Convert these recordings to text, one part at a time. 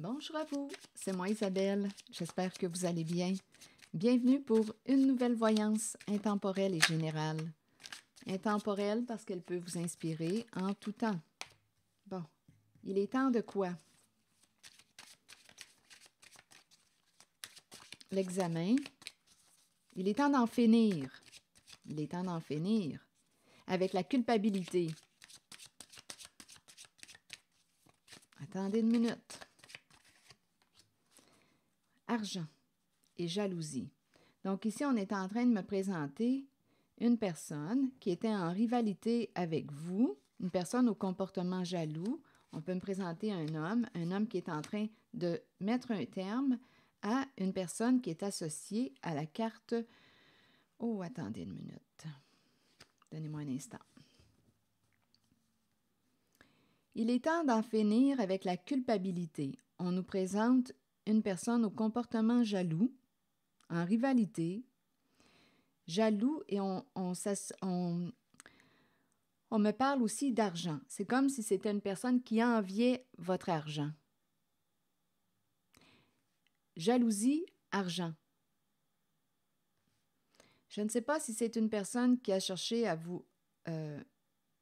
Bonjour à vous, c'est moi Isabelle, j'espère que vous allez bien. Bienvenue pour une nouvelle voyance intemporelle et générale. Intemporelle parce qu'elle peut vous inspirer en tout temps. Bon, il est temps de quoi? L'examen. Il est temps d'en finir. Il est temps d'en finir avec la culpabilité. Attendez une minute. Argent et jalousie. Donc ici, on est en train de me présenter une personne qui était en rivalité avec vous, une personne au comportement jaloux. On peut me présenter un homme qui est en train de mettre un terme à une personne qui est associée à la carte... Oh, attendez une minute. Donnez-moi un instant. Il est temps d'en finir avec la culpabilité. On nous présente une personne au comportement jaloux, en rivalité, jaloux, et on me parle aussi d'argent. C'est comme si c'était une personne qui enviait votre argent. Jalousie, argent. Je ne sais pas si c'est une personne qui a cherché à vous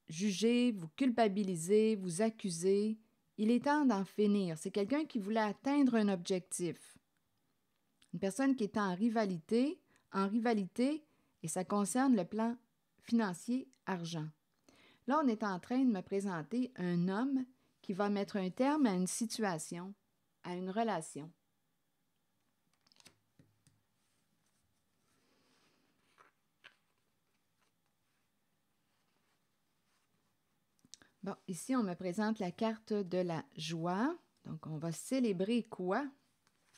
juger, vous culpabiliser, vous accuser. Il est temps d'en finir. C'est quelqu'un qui voulait atteindre un objectif. Une personne qui est en rivalité, et ça concerne le plan financier, argent. Là, on est en train de me présenter un homme qui va mettre un terme à une situation, à une relation. Bon, ici, on me présente la carte de la joie. Donc, on va célébrer quoi?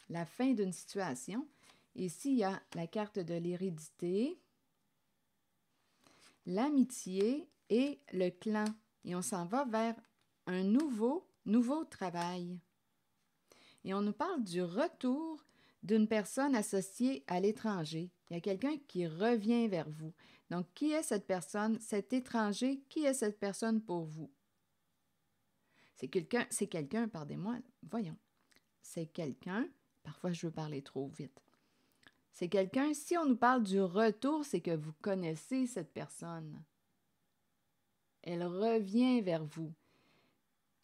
La fin d'une situation. Ici, il y a la carte de l'hérédité, l'amitié et le clan. Et on s'en va vers un nouveau travail. Et on nous parle du retour d'une personne associée à l'étranger. Il y a quelqu'un qui revient vers vous. Donc, qui est cette personne, cet étranger? Qui est cette personne pour vous? C'est quelqu'un, pardonnez-moi, voyons. C'est quelqu'un, parfois je veux parler trop vite. C'est quelqu'un, si on nous parle du retour, c'est que vous connaissez cette personne. Elle revient vers vous.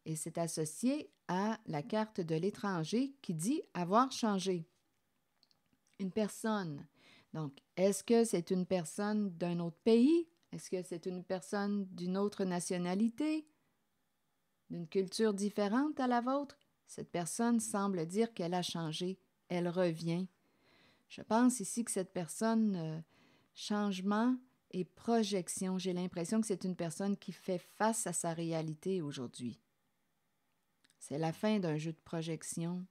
Et c'est associé à la carte de l'étranger qui dit avoir changé. Une personne. Donc, est-ce que c'est une personne d'un autre pays? Est-ce que c'est une personne d'une autre nationalité? D'une culture différente à la vôtre? Cette personne semble dire qu'elle a changé. Elle revient. Je pense ici que cette personne, changement et projection, j'ai l'impression que c'est une personne qui fait face à sa réalité aujourd'hui. C'est la fin d'un jeu de projection.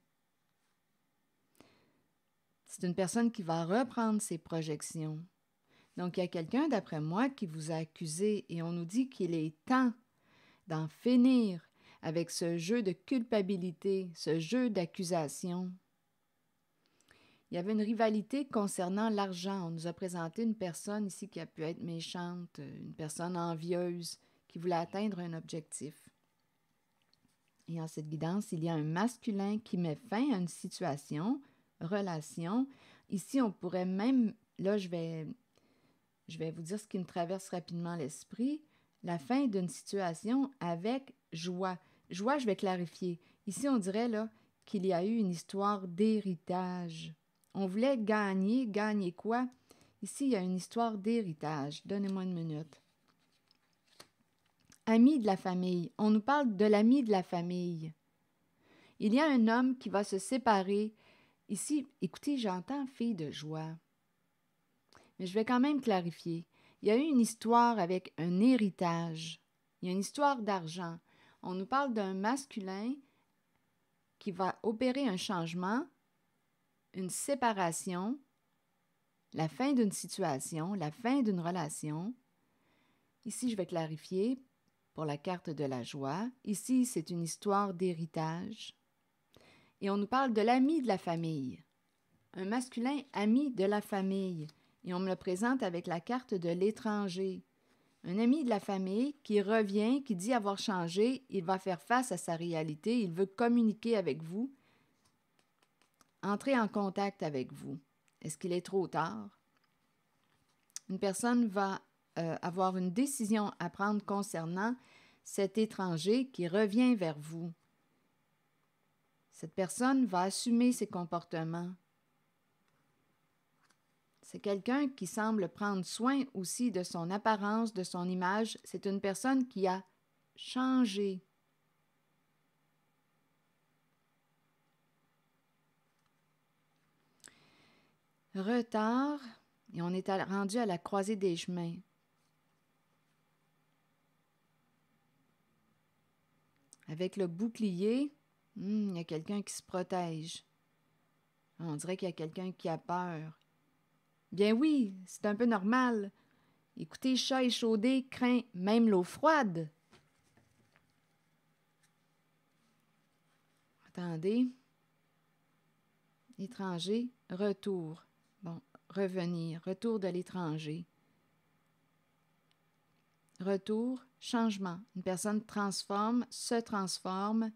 C'est une personne qui va reprendre ses projections. Donc, il y a quelqu'un, d'après moi, qui vous a accusé et on nous dit qu'il est temps d'en finir avec ce jeu de culpabilité, ce jeu d'accusation. Il y avait une rivalité concernant l'argent. On nous a présenté une personne ici qui a pu être méchante, une personne envieuse qui voulait atteindre un objectif. Et en cette guidance, il y a un masculin qui met fin à une situation, relation. Ici, on pourrait même, là, je vais vous dire ce qui me traverse rapidement l'esprit, la fin d'une situation avec joie. Joie, je vais clarifier. Ici, on dirait là qu'il y a eu une histoire d'héritage. On voulait gagner. Gagner quoi? Ici, il y a une histoire d'héritage. Donnez-moi une minute. Ami de la famille. On nous parle de l'ami de la famille. Il y a un homme qui va se séparer. Ici, écoutez, j'entends fille de joie. Mais je vais quand même clarifier. Il y a eu une histoire avec un héritage. Il y a une histoire d'argent. On nous parle d'un masculin qui va opérer un changement, une séparation, la fin d'une situation, la fin d'une relation. Ici, je vais clarifier pour la carte de la joie. Ici, c'est une histoire d'héritage. Et on nous parle de l'ami de la famille. Un masculin ami de la famille. Et on me le présente avec la carte de l'étranger. Un ami de la famille qui revient, qui dit avoir changé, il va faire face à sa réalité, il veut communiquer avec vous. entrer en contact avec vous. Est-ce qu'il est trop tard? Une personne va avoir une décision à prendre concernant cet étranger qui revient vers vous. Cette personne va assumer ses comportements. C'est quelqu'un qui semble prendre soin aussi de son apparence, de son image. C'est une personne qui a changé. Retard, et on est rendu à la croisée des chemins. Avec le bouclier, il y a quelqu'un qui se protège. On dirait qu'il y a quelqu'un qui a peur. Bien oui, c'est un peu normal. Écoutez, chat échaudé craint même l'eau froide. Attendez. Étranger, retour. Bon, revenir, retour de l'étranger. Retour, changement. Une personne se transforme.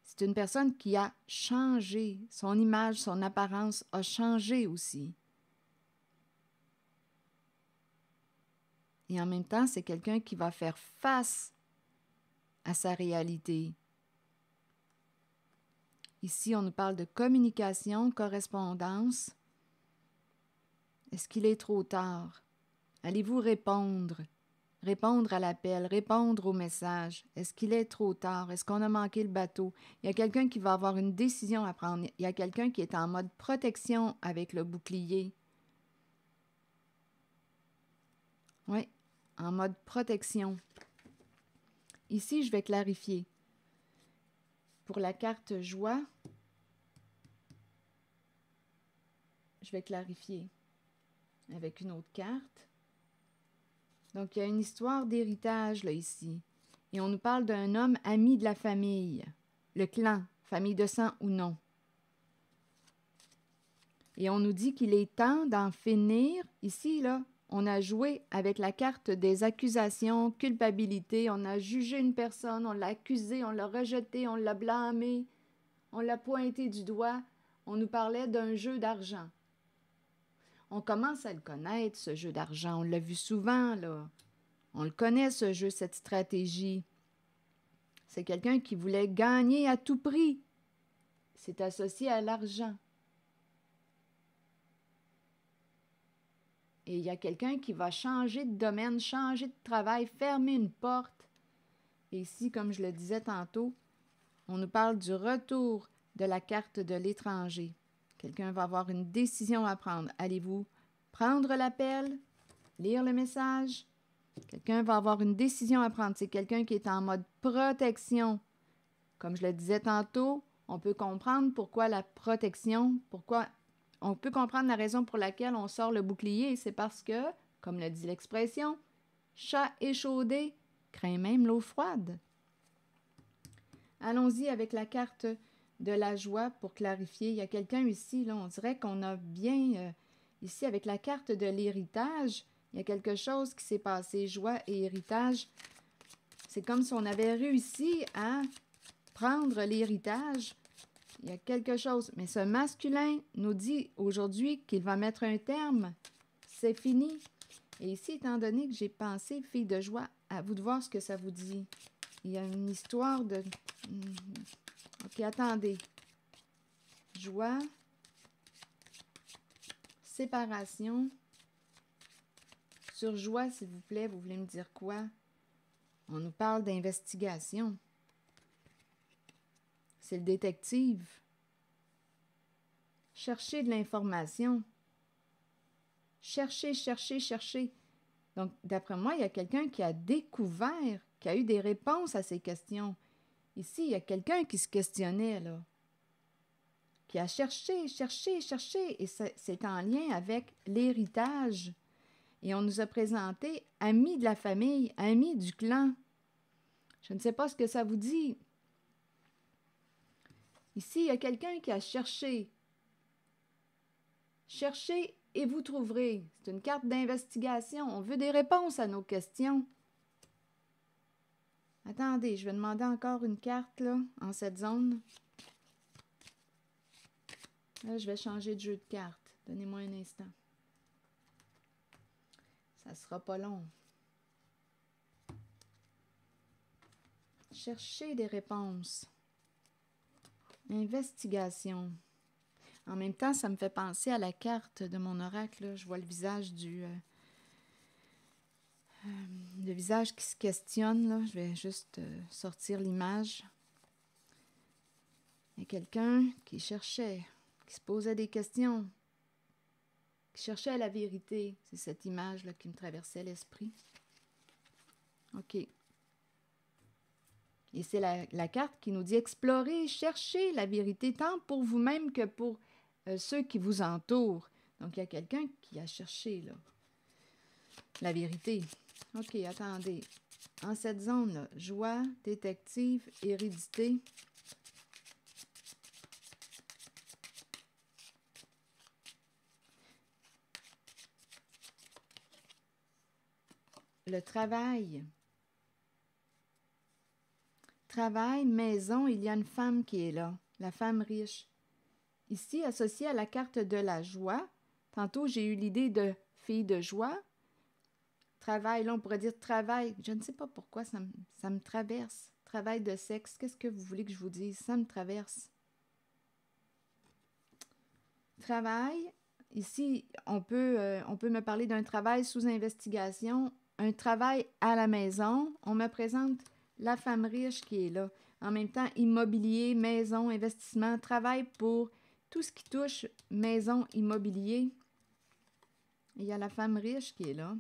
C'est une personne qui a changé. Son image, son apparence a changé aussi. Et en même temps, c'est quelqu'un qui va faire face à sa réalité. Ici, on nous parle de communication, correspondance. Est-ce qu'il est trop tard? Allez-vous répondre? Répondre à l'appel, répondre au message. Est-ce qu'il est trop tard? Est-ce qu'on a manqué le bateau? Il y a quelqu'un qui va avoir une décision à prendre. Il y a quelqu'un qui est en mode protection avec le bouclier. Oui, en mode protection. Ici, je vais clarifier. Pour la carte joie, je vais clarifier avec une autre carte. Donc, il y a une histoire d'héritage là ici. Et on nous parle d'un homme ami de la famille, le clan, famille de sang ou non. Et on nous dit qu'il est temps d'en finir. Ici, là, on a joué avec la carte des accusations, culpabilité. On a jugé une personne, on l'a accusé, on l'a rejeté, on l'a blâmé, on l'a pointé du doigt. On nous parlait d'un jeu d'argent. On commence à le connaître, ce jeu d'argent. On l'a vu souvent, là. On le connaît, ce jeu, cette stratégie. C'est quelqu'un qui voulait gagner à tout prix. C'est associé à l'argent. Et il y a quelqu'un qui va changer de domaine, changer de travail, fermer une porte. Et ici, comme je le disais tantôt, on nous parle du retour de la carte de l'étranger. Quelqu'un va avoir une décision à prendre. Allez-vous prendre l'appel, lire le message? Quelqu'un va avoir une décision à prendre. C'est quelqu'un qui est en mode protection. Comme je le disais tantôt, on peut comprendre pourquoi la protection, on peut comprendre la raison pour laquelle on sort le bouclier. C'est parce que, comme le dit l'expression, chat échaudé craint même l'eau froide. Allons-y avec la carte de la joie pour clarifier. Il y a quelqu'un ici, là, on dirait qu'on a bien, ici avec la carte de l'héritage, il y a quelque chose qui s'est passé, joie et héritage. C'est comme si on avait réussi à prendre l'héritage. Il y a quelque chose. Mais ce masculin nous dit aujourd'hui qu'il va mettre un terme. C'est fini. Et ici, étant donné que j'ai pensé, fille de joie, à vous de voir ce que ça vous dit. Il y a une histoire de... OK, attendez. Joie. Séparation. Sur joie, s'il vous plaît, vous voulez me dire quoi? On nous parle d'investigation. C'est le détective. Chercher de l'information. Chercher, chercher, chercher. Donc, d'après moi, il y a quelqu'un qui a découvert, qui a eu des réponses à ces questions. Ici, il y a quelqu'un qui se questionnait, là. Qui a cherché, cherché, cherché. Et c'est en lien avec l'héritage. Et on nous a présenté amis de la famille, amis du clan. Je ne sais pas ce que ça vous dit. Ici, il y a quelqu'un qui a cherché. Cherchez et vous trouverez. C'est une carte d'investigation. On veut des réponses à nos questions. Attendez, je vais demander encore une carte, là, en cette zone. Là, je vais changer de jeu de cartes. Donnez-moi un instant. Ça sera pas long. Cherchez des réponses. Investigation. En même temps, ça me fait penser à la carte de mon oracle. Là. Je vois le visage le visage qui se questionne. Là. Je vais juste sortir l'image. Il y a quelqu'un qui cherchait, qui se posait des questions, qui cherchait la vérité. C'est cette image-là qui me traversait l'esprit. OK. Et c'est la carte qui nous dit explorer, chercher la vérité, tant pour vous-même que pour ceux qui vous entourent. Donc, il y a quelqu'un qui a cherché là, la vérité. OK, attendez. En cette zone-là, joie, détective, hérédité. Le travail. Travail, maison, il y a une femme qui est là, la femme riche. Ici, associée à la carte de la joie, tantôt j'ai eu l'idée de fille de joie. Travail, là on pourrait dire travail, je ne sais pas pourquoi ça me traverse. Travail de sexe, qu'est-ce que vous voulez que je vous dise? Ça me traverse. Travail, ici on peut me parler d'un travail sous investigation, un travail à la maison. On me présente la femme riche qui est là. En même temps, immobilier, maison, investissement, travail pour tout ce qui touche maison, immobilier. Il y a la femme riche qui est là.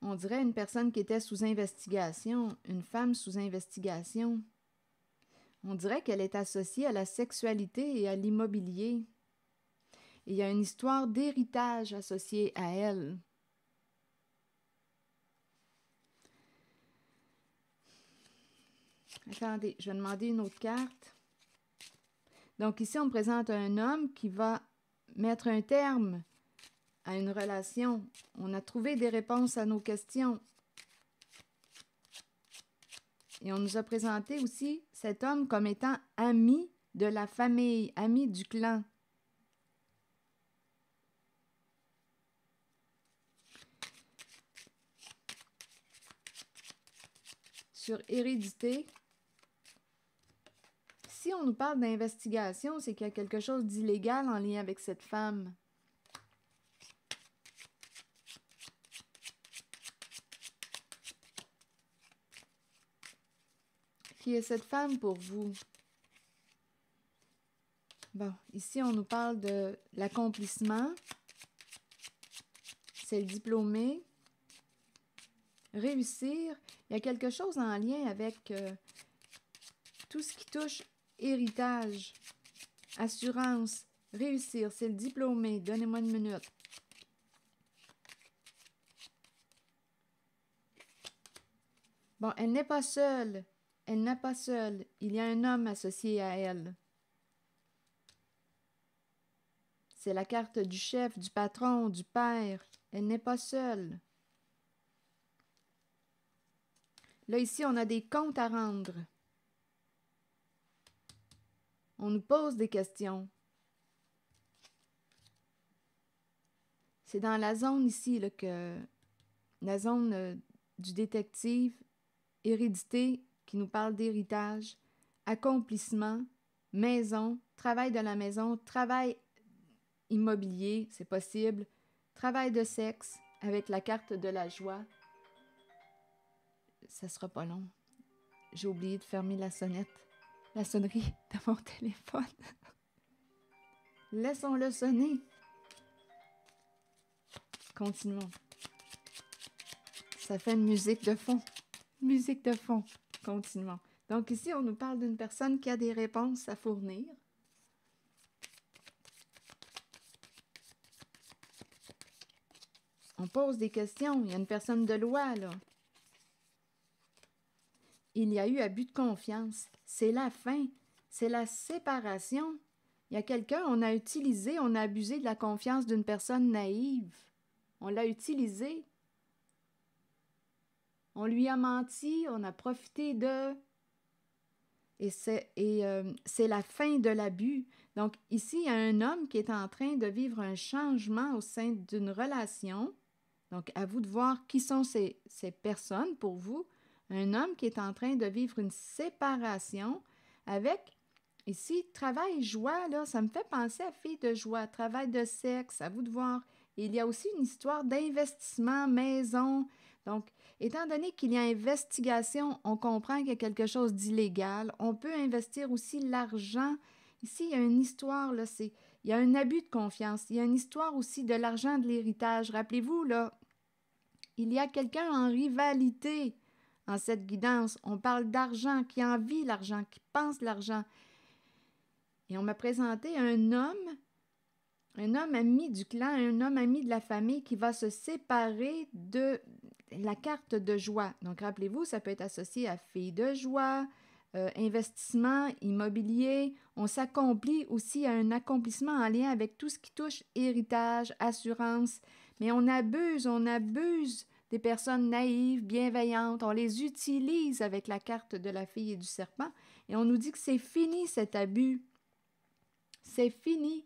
On dirait une personne qui était sous investigation, une femme sous investigation. On dirait qu'elle est associée à la sexualité et à l'immobilier. Et il y a une histoire d'héritage associée à elle. Attendez, je vais demander une autre carte. Donc ici, on me présente un homme qui va mettre un terme à une relation. On a trouvé des réponses à nos questions. Et on nous a présenté aussi cet homme comme étant ami de la famille, ami du clan. Sur hérédité, si on nous parle d'investigation, c'est qu'il y a quelque chose d'illégal en lien avec cette femme. Qui est cette femme pour vous? Bon, ici, on nous parle de l'accomplissement. C'est le diplômé. Réussir. Il y a quelque chose en lien avec tout ce qui touche héritage, assurance, réussir. C'est le diplômé. Donnez-moi une minute. Bon, elle n'est pas seule. Elle n'est pas seule. Il y a un homme associé à elle. C'est la carte du chef, du patron, du père. Elle n'est pas seule. Là, ici, on a des comptes à rendre. On nous pose des questions. C'est dans la zone ici, là, la zone du détective, hérédité, qui nous parle d'héritage, accomplissement, maison, travail de la maison, travail immobilier, c'est possible, travail de sexe, avec la carte de la joie. Ça sera pas long. J'ai oublié de fermer la sonnerie de mon téléphone. Laissons-le sonner. Continuons. Ça fait une musique de fond. Musique de fond. Continuons. Donc ici, on nous parle d'une personne qui a des réponses à fournir. On pose des questions. Il y a une personne de loi, là. Il y a eu abus de confiance. C'est la fin. C'est la séparation. Il y a quelqu'un, on a abusé de la confiance d'une personne naïve. On l'a utilisé. On lui a menti, on a profité de... c'est la fin de l'abus. Donc ici, il y a un homme qui est en train de vivre un changement au sein d'une relation. Donc à vous de voir qui sont ces personnes pour vous. Un homme qui est en train de vivre une séparation avec, ici, travail, joie, là, ça me fait penser à fille de joie, travail de sexe, à vous de voir. Il y a aussi une histoire d'investissement, maison. Donc, étant donné qu'il y a investigation, on comprend qu'il y a quelque chose d'illégal. On peut investir aussi l'argent. Ici, il y a une histoire, là, il y a un abus de confiance. Il y a une histoire aussi de l'argent de l'héritage. Rappelez-vous, là, il y a quelqu'un en rivalité en cette guidance. On parle d'argent, qui envie l'argent, qui pense l'argent. Et on m'a présenté un homme ami du clan, un homme ami de la famille qui va se séparer de la carte de joie. Donc, rappelez-vous, ça peut être associé à fille de joie, investissement, immobilier. On s'accomplit aussi à un accomplissement en lien avec tout ce qui touche héritage, assurance. Mais on abuse des personnes naïves, bienveillantes. On les utilise avec la carte de la fille et du serpent. Et on nous dit que c'est fini cet abus. C'est fini.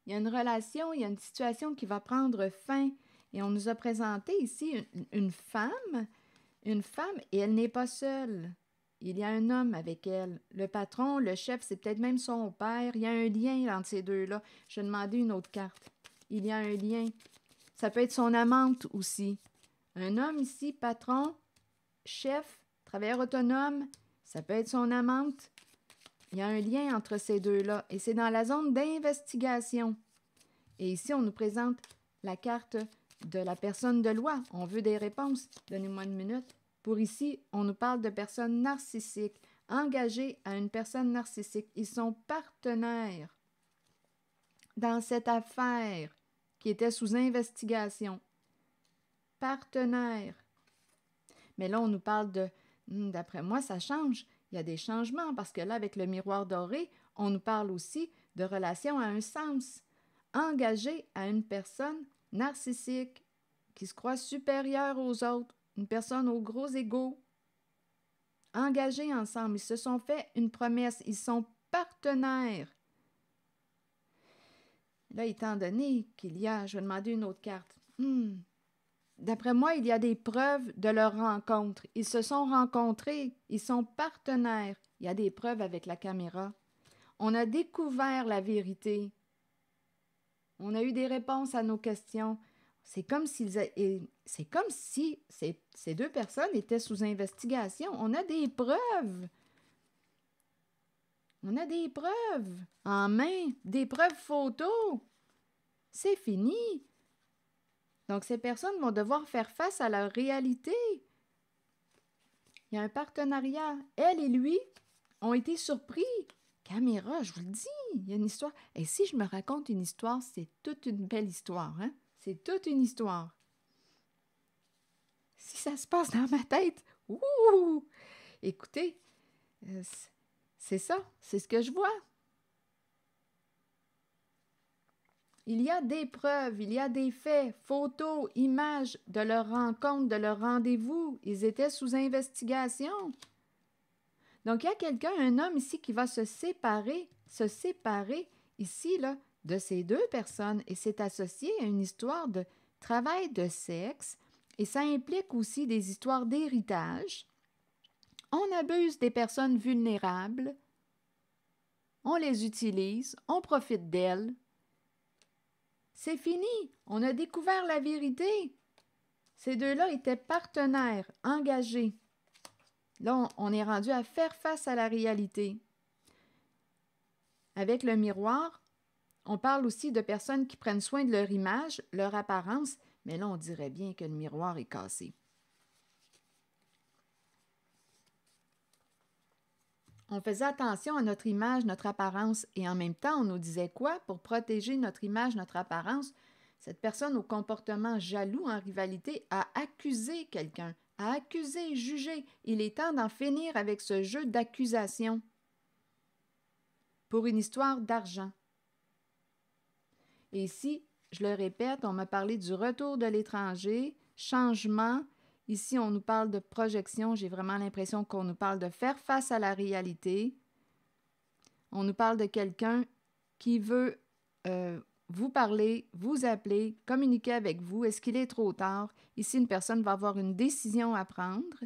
Il y a une relation, il y a une situation qui va prendre fin. Et on nous a présenté ici une femme, et elle n'est pas seule. Il y a un homme avec elle. Le patron, le chef, c'est peut-être même son père. Il y a un lien entre ces deux-là. Je vais demander une autre carte. Il y a un lien. Ça peut être son amante aussi. Un homme ici, patron, chef, travailleur autonome, ça peut être son amante. Il y a un lien entre ces deux-là. Et c'est dans la zone d'investigation. Et ici, on nous présente la carte de la personne de loi. On veut des réponses. Donnez-moi une minute. Pour ici, on nous parle de personnes narcissiques, engagées à une personne narcissique. Ils sont partenaires dans cette affaire qui était sous investigation. Partenaires. Mais là, on nous parle d'après moi, ça change. Il y a des changements parce que là, avec le miroir doré, on nous parle aussi de relation à un sens. Engagé à une personne narcissique qui se croit supérieure aux autres, une personne au gros égaux. Engagés ensemble, ils se sont fait une promesse, ils sont partenaires. Là, étant donné qu'il y a, je vais demander une autre carte. D'après moi, il y a des preuves de leur rencontre. Ils se sont rencontrés, ils sont partenaires. Il y a des preuves avec la caméra. On a découvert la vérité. On a eu des réponses à nos questions. C'est comme si ces deux personnes étaient sous investigation. On a des preuves. On a des preuves en main, des preuves photos. C'est fini. Donc, ces personnes vont devoir faire face à leur réalité. Il y a un partenariat. Elle et lui ont été surpris. Caméra, je vous le dis, il y a une histoire. Et si je me raconte une histoire, c'est toute une belle histoire, hein? C'est toute une histoire. Si ça se passe dans ma tête, ouh! Écoutez, c'est ça, c'est ce que je vois. Il y a des preuves, il y a des faits, photos, images de leur rencontre, de leur rendez-vous. Ils étaient sous investigation. Donc, il y a quelqu'un, un homme ici, qui va se séparer ici, là, de ces deux personnes. Et c'est associé à une histoire de travail de sexe. Et ça implique aussi des histoires d'héritage. On abuse des personnes vulnérables. On les utilise. On profite d'elles. C'est fini. On a découvert la vérité. Ces deux-là étaient partenaires, engagés. Là, on est rendu à faire face à la réalité. Avec le miroir, on parle aussi de personnes qui prennent soin de leur image, leur apparence, mais là, on dirait bien que le miroir est cassé. On faisait attention à notre image, notre apparence, et en même temps, on nous disait quoi? Pour protéger notre image, notre apparence, cette personne au comportement jaloux, en rivalité, a accusé quelqu'un, a accusé, jugé. Il est temps d'en finir avec ce jeu d'accusation pour une histoire d'argent. Et ici, je le répète, on m'a parlé du retour de l'étranger, changement, Ici, on nous parle de projection. J'ai vraiment l'impression qu'on nous parle de faire face à la réalité. On nous parle de quelqu'un qui veut vous parler, vous appeler, communiquer avec vous. Est-ce qu'il est trop tard? Ici, une personne va avoir une décision à prendre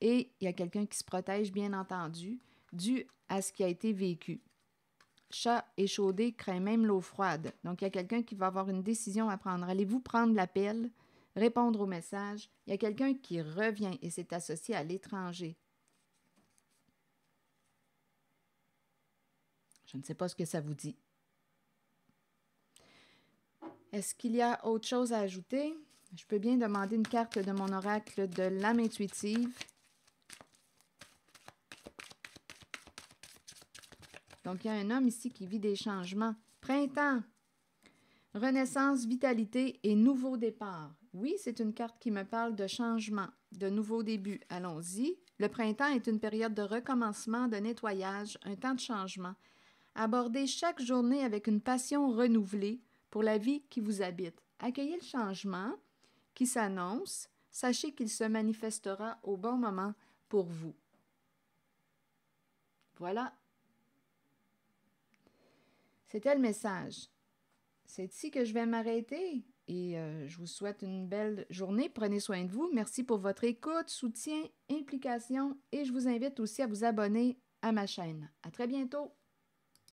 et il y a quelqu'un qui se protège, bien entendu, dû à ce qui a été vécu. Chat échaudé craint même l'eau froide. Donc, il y a quelqu'un qui va avoir une décision à prendre. Allez-vous prendre l'appel, répondre au message? Il y a quelqu'un qui revient et c'est associé à l'étranger. Je ne sais pas ce que ça vous dit. Est-ce qu'il y a autre chose à ajouter? Je peux bien demander une carte de mon oracle de l'âme intuitive. Donc, il y a un homme ici qui vit des changements. Printemps, renaissance, vitalité et nouveau départ. Oui, c'est une carte qui me parle de changement, de nouveau début. Allons-y. Le printemps est une période de recommencement, de nettoyage, un temps de changement. Abordez chaque journée avec une passion renouvelée pour la vie qui vous habite. Accueillez le changement qui s'annonce. Sachez qu'il se manifestera au bon moment pour vous. Voilà. C'était le message. C'est ici que je vais m'arrêter et je vous souhaite une belle journée. Prenez soin de vous. Merci pour votre écoute, soutien, implication et je vous invite aussi à vous abonner à ma chaîne. À très bientôt.